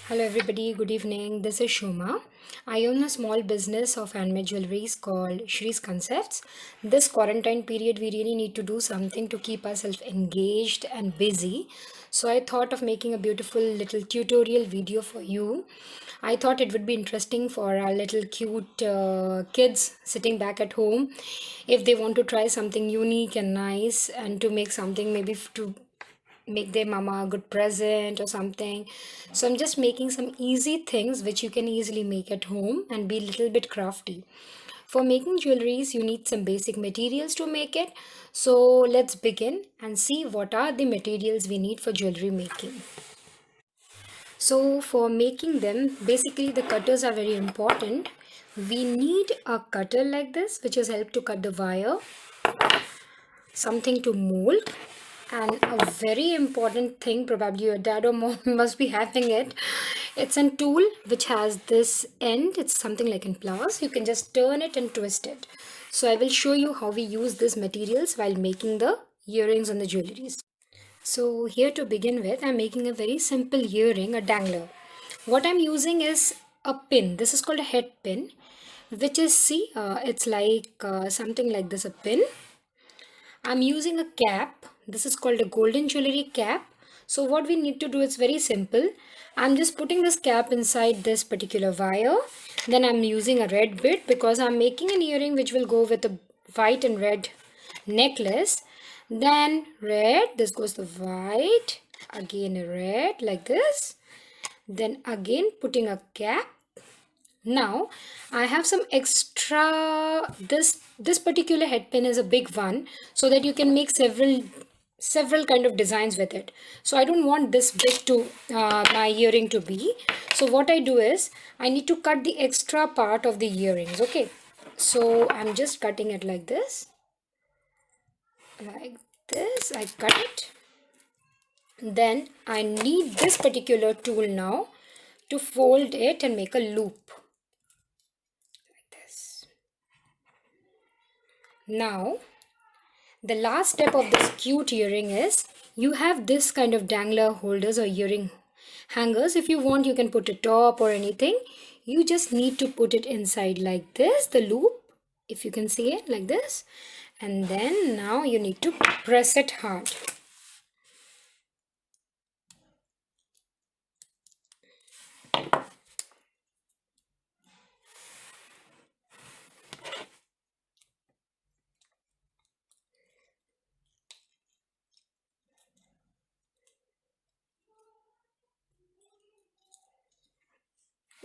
Hello everybody, good evening. This is Shoma. I own a small business of handmade jewelries called Sreez Concepts. This quarantine period, we really need to do something to keep ourselves engaged and busy. So I thought of making a beautiful little tutorial video for you. I thought it would be interesting for our little cute kids sitting back at home if they want to try something unique and nice and to make something maybe to make their mama a good present or something. So I'm just making some easy things which you can easily make at home and be a little bit crafty. For making jewelries, you need some basic materials to make it. So let's begin and see what are the materials we need for jewelry making. So for making them, basically the cutters are very important. We need a cutter like this, which is help to cut the wire, something to mold, and a very important thing, probably your dad or mom must be having it. It's a tool which has this end. It's something like in flowers. You can just turn it and twist it. So I will show you how we use these materials while making the earrings and the jewelries. So here to begin with, I'm making a very simple earring, a dangler. What I'm using is a pin. This is called a head pin, which is, see, it's like something like this, a pin. I'm using a cap. This is called a golden jewelry cap. So what we need to do is very simple. I'm just putting this cap inside this particular wire. Then I'm using a red bit because I'm making an earring which will go with a white and red necklace. Then red, this goes the white, again a red like this. Then again putting a cap. Now I have some extra, this particular head pin is a big one so that you can make several kind of designs with it. So I don't want this big to my earring to be. So what I do is I need to cut the extra part of the earrings. Okay, so I'm just cutting it like this. Like this, I cut it. Then I need this particular tool now to fold it and make a loop like this. Now the last step of this cute earring is you have this kind of dangler holders or earring hangers. If you want, you can put a top or anything. You just need to put it inside like this, the loop, if you can see it like this. And then now you need to press it hard.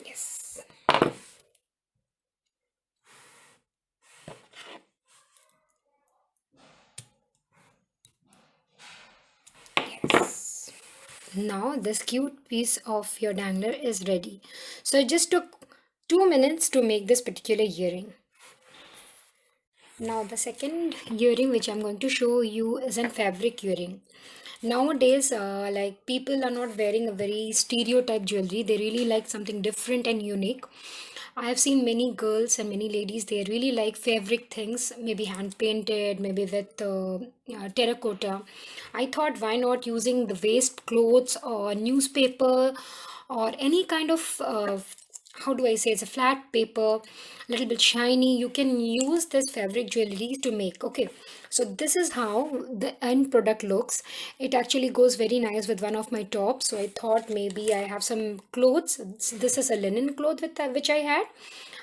Yes. Yes. Now this cute piece of your dangler is ready. So it just took 2 minutes to make this particular earring. Now the second earring which I'm going to show you is a fabric earring. Nowadays, like people are not wearing a very stereotype jewelry. They really like something different and unique. I have seen many girls and many ladies, they really like fabric things, maybe hand painted, maybe with terracotta. I thought, why not using the waste clothes or newspaper or any kind of how do I say, it's a flat paper, little bit shiny. You can use this fabric jewelry to make. Okay, so this is how the end product looks. It actually goes very nice with one of my tops. So I thought maybe I have some clothes. This is a linen cloth with which I had.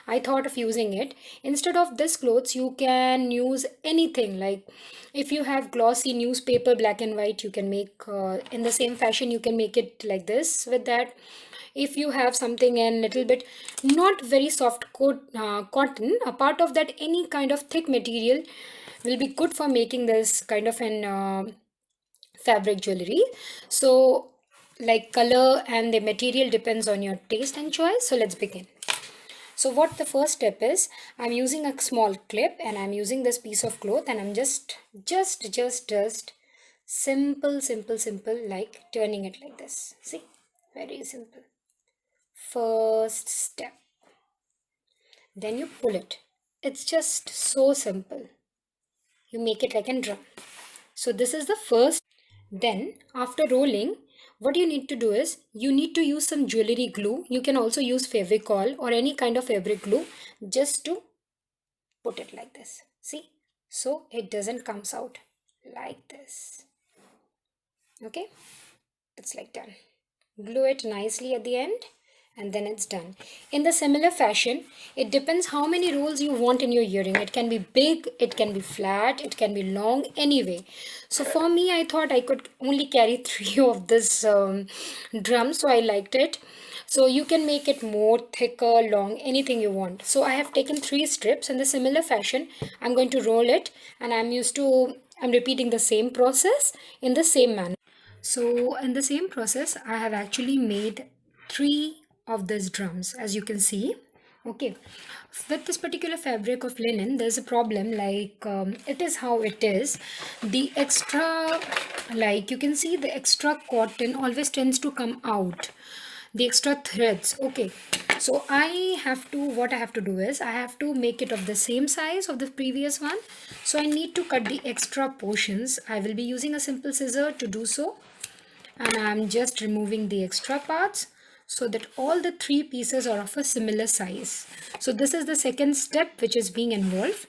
I thought of using it. Instead of this clothes, you can use anything, like if you have glossy newspaper, black and white, you can make in the same fashion, you can make it like this with that. If you have something in little bit not very soft cotton, a part of that, any kind of thick material will be good for making this kind of an fabric jewelry. So like color and the material depends on your taste and choice. So let's begin. So what the first step is, I'm using a small clip and I'm using this piece of cloth and I'm just simple, like turning it like this. See, very simple. First step. Then you pull it. It's just so simple. You make it like a drum. So this is the first. Then after rolling, What you need to do is you need to use some jewelry glue. You can also use Fevicol or any kind of fabric glue just to put it like this. See? So it doesn't comes out like this. Okay? It's like done. Glue it nicely at the end and then it's done. In the similar fashion, it depends how many rolls you want in your earring. It can be big, it can be flat, it can be long, anyway. So for me, I thought I could only carry three of this drum, so I liked it. So you can make it more thicker, long, anything you want. So I have taken three strips in the similar fashion. I'm going to roll it and I'm repeating the same process in the same manner. So in the same process, I have actually made three of these drums, as you can see. Okay, with this particular fabric of linen, there's a problem, like it is how it is. The extra, like you can see, the extra cotton always tends to come out, the extra threads. Okay, so what I have to do is I have to make it of the same size of the previous one. So I need to cut the extra portions. I will be using a simple scissor to do so, and I'm just removing the extra parts so that all the three pieces are of a similar size. So this is the second step which is being involved.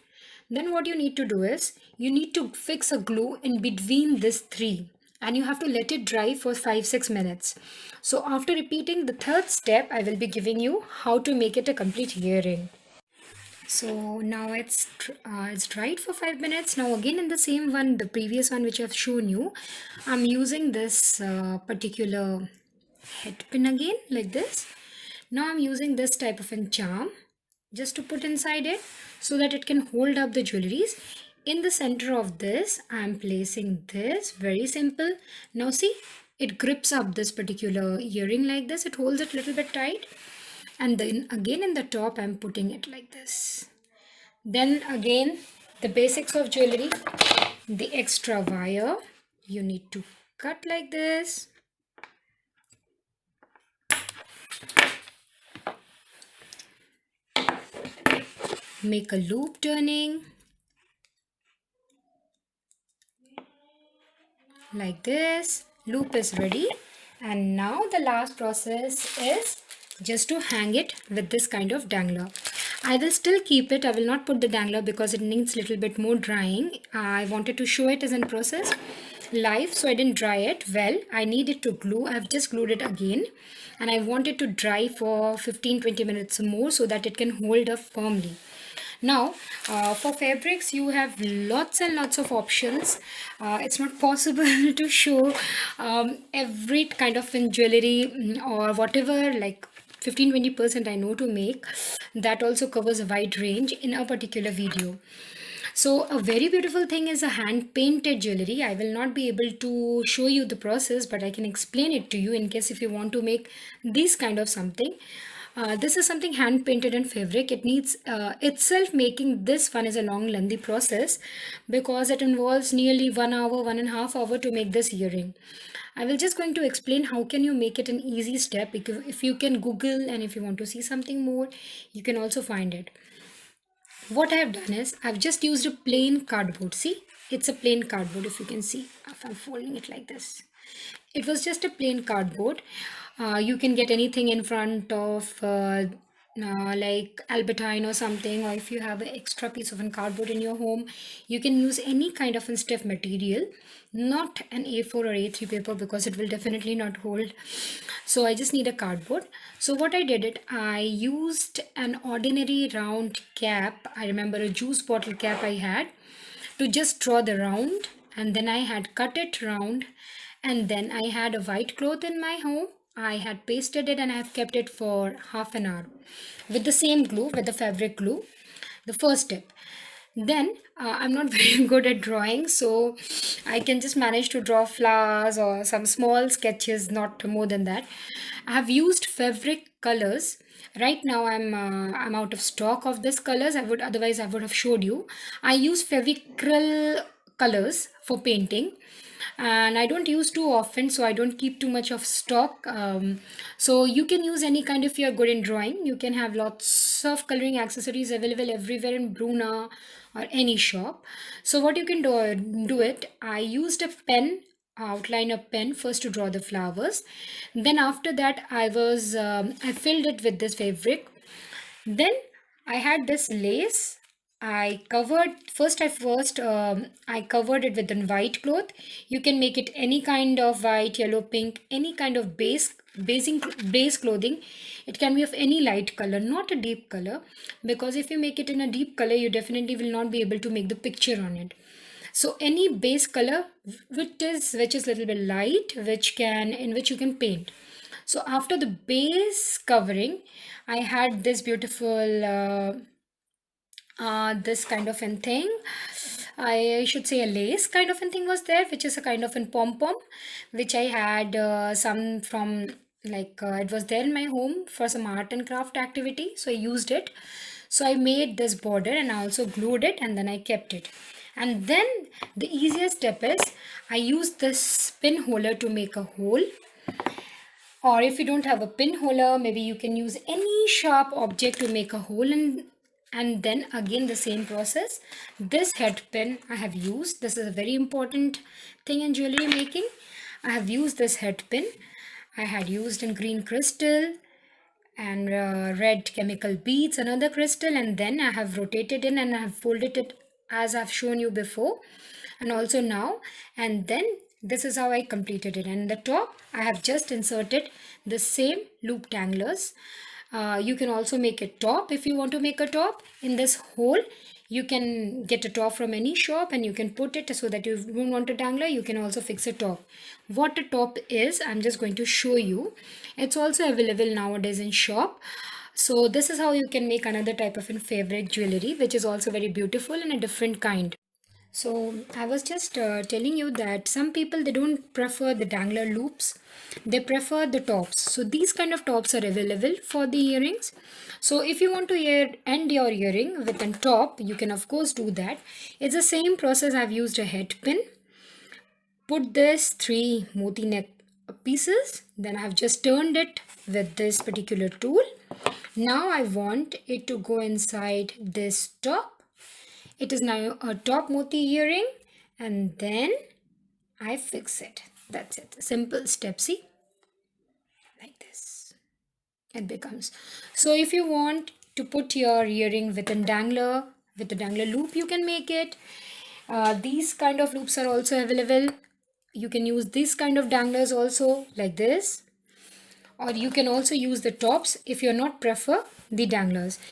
Then what you need to do is you need to fix a glue in between these three, and you have to let it dry for 5-6 minutes. So after repeating the third step, I will be giving you how to make it a complete earring. So now it's dried for 5 minutes. Now again in the same one, the previous one which I've shown you, I'm using this particular head pin again like this. Now I'm using this type of a charm just to put inside it so that it can hold up the jewelries. In the center of this, I'm placing this, very simple. Now see, it grips up this particular earring like this. It holds it a little bit tight. And then again in the top, I'm putting it like this. Then again, the basics of jewelry, the extra wire, you need to cut like this. Make a loop turning like this. Loop is ready, and now the last process is just to hang it with this kind of dangler. I will still keep it. I will not put the dangler because it needs a little bit more drying. I wanted to show it as in process live, so I didn't dry it well. I need it to glue. I've just glued it again, and I want it to dry for 15-20 minutes more so that it can hold up firmly. Now, for fabrics, you have lots and lots of options. It's not possible to show every kind of jewelry or whatever, like 15-20% I know to make. That also covers a wide range in a particular video. So a very beautiful thing is a hand painted jewelry. I will not be able to show you the process, but I can explain it to you in case if you want to make this kind of something. This is something hand painted in fabric. It needs itself making this one is a long lengthy process because it involves nearly 1 hour, 1.5 hours to make this earring. I will just going to explain how can you make it an easy step. If you can Google and if you want to see something more, you can also find it. What I have done is I've just used a plain cardboard. See, it's a plain cardboard. If you can see, if I'm folding it like this, it was just a plain cardboard. You can get anything in front of like Albertine or something, or if you have an extra piece of a cardboard in your home, you can use any kind of a stiff material, not an A4 or A3 paper because it will definitely not hold. So I just need a cardboard. So what I did it, I used an ordinary round cap. I remember a juice bottle cap I had to just draw the round, and then I had cut it round, and then I had a white cloth in my home. I had pasted it and I have kept it for half an hour with the same glue, with the fabric glue. The first step. Then I'm not very good at drawing, so I can just manage to draw flowers or some small sketches, not more than that. I have used fabric colors. Right now I'm out of stock of these colors. I would have showed you. I use Fevicryl colors for painting, and I don't use too often, so I don't keep too much of stock. So you can use any kind. If you're good in drawing, you can have lots of coloring accessories available everywhere in Bruna or any shop. So what you can do it, I used a pen outline a pen first to draw the flowers. Then after that I filled it with this fabric. Then I had this lace. I covered it with a white cloth. You can make it any kind of white, yellow, pink, any kind of base clothing. It can be of any light color, not a deep color, because if you make it in a deep color, you definitely will not be able to make the picture on it. So any base color which is little bit light, in which you can paint. So after the base covering, I had this beautiful this kind of a thing. I should say a lace kind of a thing was there, which is a kind of a pom pom, which I had some from, like, it was there in my home for some art and craft activity, so I used it. So I made this border and I also glued it and then I kept it. And then the easiest step is I used this pin holder to make a hole. Or if you don't have a pin holder, maybe you can use any sharp object to make a hole, and then again the same process. This head pin I have used. This is a very important thing in jewelry making. I have used this head pin. I had used in green crystal and red chemical beads, another crystal, and then I have rotated in and I have folded it as I've shown you before and also now. And then this is how I completed it. And the top I have just inserted the same loop danglers. You can also make a top if you want to make a top in this hole. You can get a top from any shop and you can put it, so that you don't want a dangler, you can also fix a top. What a top is, I'm just going to show you. It's also available nowadays in shop. So this is how you can make another type of fabric jewelry, which is also very beautiful and a different kind. So I was just telling you that some people, they don't prefer the dangler loops, they prefer the tops. So these kind of tops are available for the earrings. So if you want to end your earring with a top, you can of course do that. It's the same process. I've used a head pin, put this 3 moti neck pieces, then I have just turned it with this particular tool. Now I want it to go inside this top. It is now a top moti earring, and then I fix it. That's it. Simple step. See, like this it becomes. So if you want to put your earring with a dangler loop, you can make it. These kind of loops are also available. You can use this kind of danglers also, like this, or you can also use the tops if you're not prefer the danglers.